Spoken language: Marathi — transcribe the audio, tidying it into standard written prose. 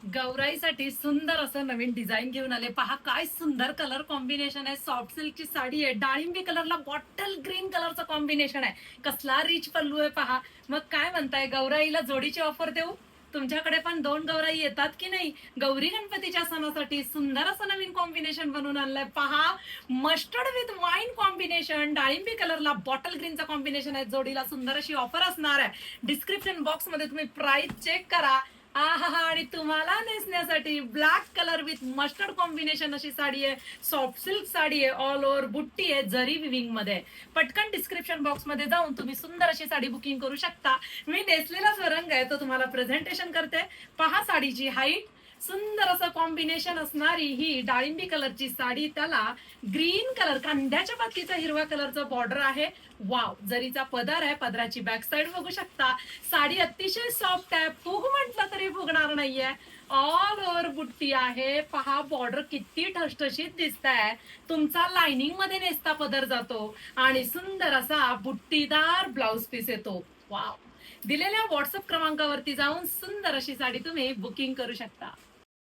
गौराईसाठी सुंदर असं नवीन डिझाईन घेऊन आले. पहा काय सुंदर कलर कॉम्बिनेशन आहे. सॉफ्ट सिल्कची साडी आहे. डाळिंबी कलरला बॉटल ग्रीन कलरचं कॉम्बिनेशन आहे. कसला रिच पल्लू आहे पहा. मग काय म्हणताय, गौराईला जोडीची ऑफर देऊ? तुमच्याकडे पण 2 गौराई येतात की नाही? गौरी गणपतीच्या सणासाठी सुंदर असं नवीन कॉम्बिनेशन बनवून आणलंय पहा. मस्टर्ड विथ वाईन कॉम्बिनेशन, डाळिंबी कलरला बॉटल ग्रीनचा कॉम्बिनेशन आहे. जोडीला सुंदर अशी ऑफर असणार आहे. डिस्क्रिप्शन बॉक्स मध्ये तुम्ही प्राइस चेक करा. आहा, आणि तुम्हाला नेसण्यासाठी black colour with mustard combination अशी साडी आहे. सॉफ्ट सिल्क साडी आहे. ऑल ओव्हर बुट्टी आहे. जरी विविंग मध्ये. पटकन डिस्क्रिप्शन बॉक्स मध्ये जाऊन तुम्ही सुंदर अशी साडी बुकिंग करू शकता. मी नेसलेला जो रंग आहे तो तुम्हाला प्रेझेंटेशन करते. पहा साडीची हाईट. सुंदर असं कॉम्बिनेशन असणारी ही डाळिंबी कलरची साडी, त्याला ग्रीन कलर कांद्याच्या पातीचा हिरवा कलरचा बॉर्डर आहे. वाव, जरीचा पदर आहे. पदराची बॅक साइड बघू शकता. साडी अतिशय सॉफ्ट आहे. फुग म्हटलं तरी फुगणार नाहीये. ऑल ओव्हर बुट्टी आहे. पहा बॉर्डर किती ठसठशीत दिसत आहे. तुमचा लाइनिंग मध्ये नेसता पदर जातो आणि सुंदर असा बुट्टीदार ब्लाउज पीस येतो. वाव. दिलेल्या व्हॉट्सअप क्रमांकावरती जाऊन सुंदर अशी साडी तुम्ही बुकिंग करू शकता.